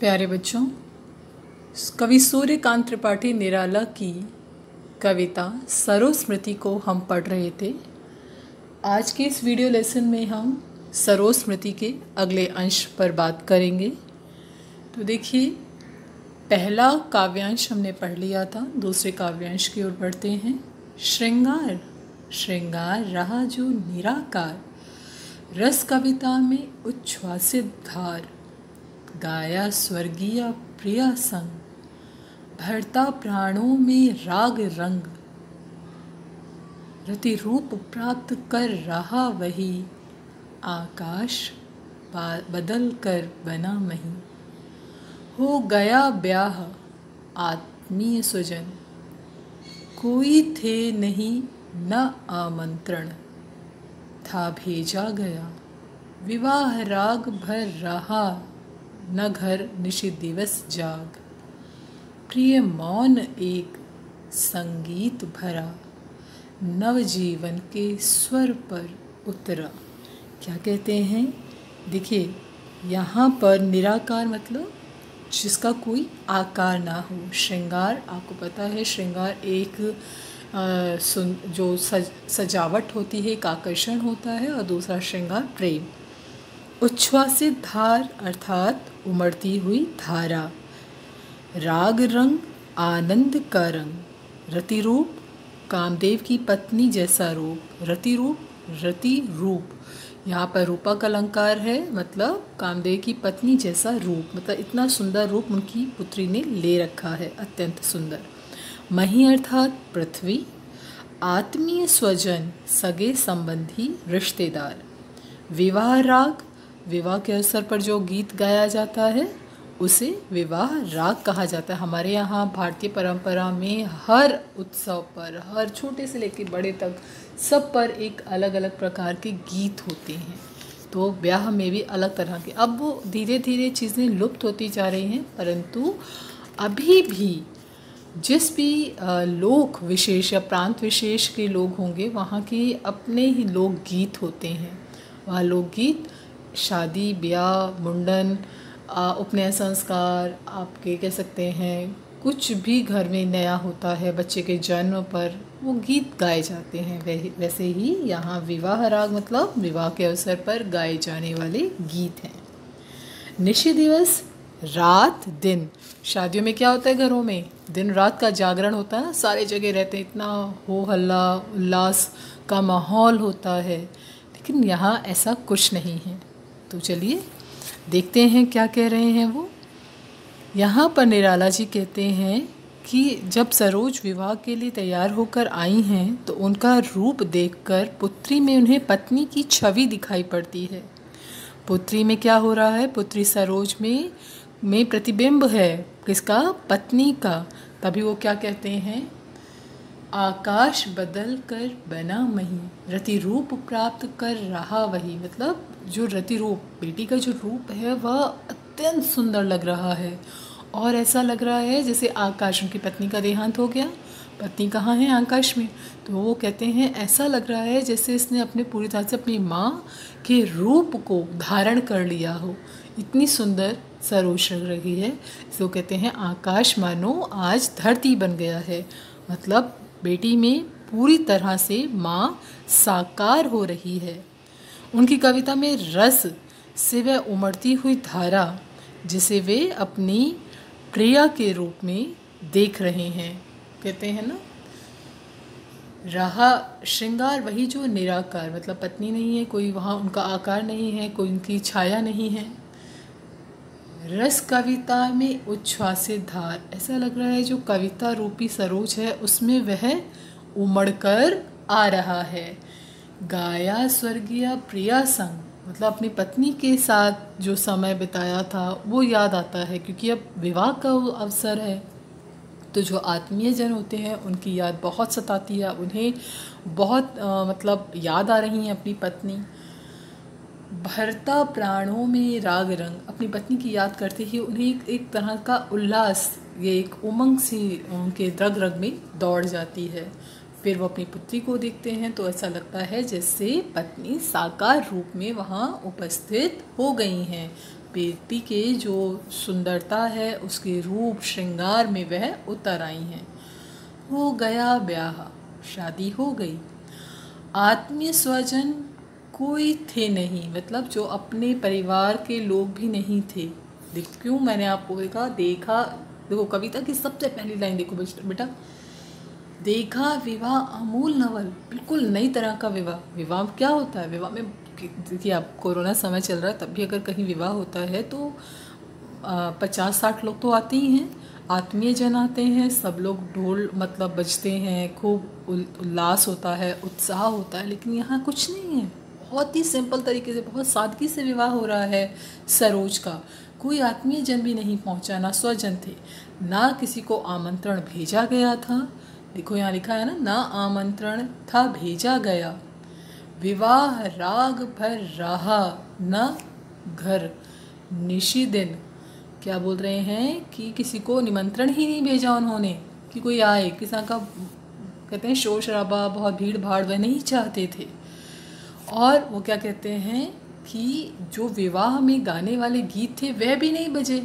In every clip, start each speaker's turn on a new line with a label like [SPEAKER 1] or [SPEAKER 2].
[SPEAKER 1] प्यारे बच्चों, कवि सूर्यकांत त्रिपाठी निराला की कविता सरोस्मृति को हम पढ़ रहे थे। आज के इस वीडियो लेसन में हम सरोस्मृति के अगले अंश पर बात करेंगे। तो देखिए, पहला काव्यांश हमने पढ़ लिया था, दूसरे काव्यांश की ओर बढ़ते हैं। श्रृंगार श्रृंगार रहा जो निराकार, रस कविता में उच्छ्वासित धार, गाया स्वर्गीय प्रिया संग, भरता प्राणों में राग रंग, रति रूप प्राप्त कर रहा वही, आकाश बदल कर बना मही। हो गया ब्याह आत्मीय स्वजन, कोई थे नहीं न आमंत्रण, था भेजा गया विवाह राग भर रहा, न घर निशि दिवस जाग। प्रिय मौन एक संगीत भरा, नवजीवन के स्वर पर उतरा। क्या कहते हैं? देखिए, यहाँ पर निराकार मतलब जिसका कोई आकार ना हो। श्रृंगार, आपको पता है श्रृंगार एक जो सजावट होती है, एक आकर्षण होता है, और दूसरा श्रृंगार प्रेम। उच्छ्वासित धार अर्थात उमड़ती हुई धारा, राग रंग आनंद का रंग, रति रूप कामदेव की पत्नी जैसा रूप। रति रूप यहाँ पर रूपक अलंकार है, मतलब कामदेव की पत्नी जैसा रूप, मतलब इतना सुंदर रूप उनकी पुत्री ने ले रखा है, अत्यंत सुंदर। मही अर्थात पृथ्वी, आत्मीय स्वजन सगे संबंधी रिश्तेदार। विवाह राग, विवाह के अवसर पर जो गीत गाया जाता है उसे विवाह राग कहा जाता है। हमारे यहाँ भारतीय परंपरा में हर उत्सव पर, हर छोटे से लेकर बड़े तक, सब पर एक अलग अलग प्रकार के गीत होते हैं। तो ब्याह में भी अलग तरह के, अब वो धीरे धीरे चीज़ें लुप्त होती जा रही हैं, परंतु अभी भी जिस भी लोक विशेष या प्रांत विशेष के लोग होंगे, वहाँ के अपने ही लोकगीत होते हैं। वह लोकगीत शादी, ब्याह, मुंडन, उपनयन संस्कार, आपके कह सकते हैं, कुछ भी घर में नया होता है, बच्चे के जन्म पर वो गीत गाए जाते हैं। वैसे ही यहाँ विवाह राग मतलब विवाह के अवसर पर गाए जाने वाले गीत हैं। निशि दिवस, रात दिन। शादियों में क्या होता है, घरों में दिन रात का जागरण होता है, सारे जगह रहते हैं, इतना हो हल्ला उल्लास का माहौल होता है। लेकिन यहाँ ऐसा कुछ नहीं है। तो चलिए देखते हैं क्या कह रहे हैं वो। यहाँ पर निराला जी कहते हैं कि जब सरोज विवाह के लिए तैयार होकर आई हैं तो उनका रूप देखकर पुत्री में उन्हें पत्नी की छवि दिखाई पड़ती है। पुत्री में क्या हो रहा है? पुत्री सरोज में प्रतिबिंब है, किसका? पत्नी का। तभी वो क्या कहते हैं? आकाश बदल कर बना मही, रति रूप प्राप्त कर रहा वही। मतलब जो रति रूप, बेटी का जो रूप है वह अत्यंत सुंदर लग रहा है, और ऐसा लग रहा है जैसे आकाश, उनकी पत्नी का देहांत हो गया, पत्नी कहाँ है? आकाश में। तो वो कहते हैं ऐसा लग रहा है जैसे इसने अपने पूरी तरह से अपनी माँ के रूप को धारण कर लिया हो, इतनी सुंदर सरोज लग रही है। इसको कहते हैं आकाश मानो आज धरती बन गया है। मतलब बेटी में पूरी तरह से माँ साकार हो रही है। उनकी कविता में रस से वह उमड़ती हुई धारा, जिसे वे अपनी प्रिया के रूप में देख रहे हैं। कहते हैं ना, रहा श्रृंगार वही जो निराकार, मतलब पत्नी नहीं है कोई, वहाँ उनका आकार नहीं है, कोई उनकी छाया नहीं है। रस कविता में उच्छ्वासित धार, ऐसा लग रहा है जो कविता रूपी सरोज है उसमें वह उमड़कर आ रहा है। गाया स्वर्गीय प्रिया संग, मतलब अपनी पत्नी के साथ जो समय बिताया था वो याद आता है, क्योंकि अब विवाह का अवसर है। तो जो आत्मीय जन होते हैं उनकी याद बहुत सताती है, उन्हें बहुत मतलब याद आ रही हैं अपनी पत्नी। भरता प्राणों में राग रंग, अपनी पत्नी की याद करते ही उन्हें एक तरह का उल्लास, ये एक उमंग सी उनके रग रग में दौड़ जाती है। फिर वो अपनी पुत्री को देखते हैं तो ऐसा लगता है जैसे पत्नी साकार रूप में वहाँ उपस्थित हो गई हैं। बेटी के जो सुंदरता है उसके रूप श्रृंगार में वह उतर आई हैं। हो गया ब्याह, शादी हो गई। आत्मीय स्वजन कोई थे नहीं, मतलब जो अपने परिवार के लोग भी नहीं थे। क्यों मैंने आपको देखा, देखो कविता की सबसे पहली लाइन देखो बेटा, देखा विवाह अमूल नवल, बिल्कुल नई तरह का विवाह। विवाह क्या होता है? विवाह में देखिए, आप कोरोना समय चल रहा है तब भी अगर कहीं विवाह होता है तो 50-60 लोग तो आते ही हैं, आत्मीय जन आते हैं, सब लोग ढोल मतलब बजते हैं, खूब उल्लास होता है, उत्साह होता है। लेकिन यहाँ कुछ नहीं है, बहुत ही सिंपल तरीके से, बहुत सादगी से विवाह हो रहा है सरोज का। कोई आत्मीय जन भी नहीं पहुँचा, ना स्वजन थे, ना किसी को आमंत्रण भेजा गया था। देखो यहाँ लिखा है ना आमंत्रण था भेजा गया। विवाह राग भर रहा न घर निशी दिन। क्या बोल रहे हैं कि किसी को निमंत्रण ही नहीं भेजा उन्होंने कि कोई आए, किसी का कहते हैं शोर शराबा, बहुत भीड़ भाड़ वह नहीं चाहते थे। और वो क्या कहते हैं कि जो विवाह में गाने वाले गीत थे वह भी नहीं बजे,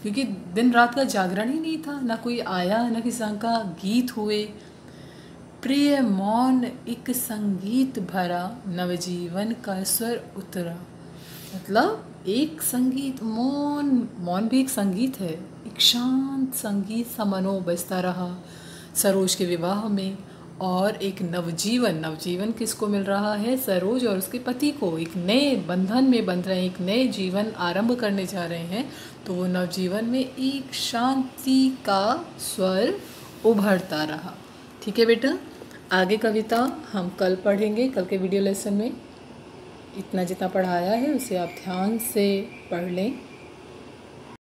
[SPEAKER 1] क्योंकि दिन रात का जागरण ही नहीं था, ना कोई आया, ना किसी का गीत हुए। प्रिय मौन एक संगीत भरा, नवजीवन का स्वर उतरा। मतलब एक संगीत, मौन भी एक संगीत है, एक शांत संगीत सा मनो बजता रहा सरोज के विवाह में। और एक नवजीवन किसको मिल रहा है? सरोज और उसके पति को एक नए बंधन में बंध रहे हैं, एक नए जीवन आरंभ करने जा रहे हैं। तो वो नवजीवन में एक शांति का स्वर उभरता रहा। ठीक है बेटा, आगे कविता हम कल पढ़ेंगे, कल के वीडियो लेसन में। इतना जितना पढ़ाया है उसे आप ध्यान से पढ़ लें।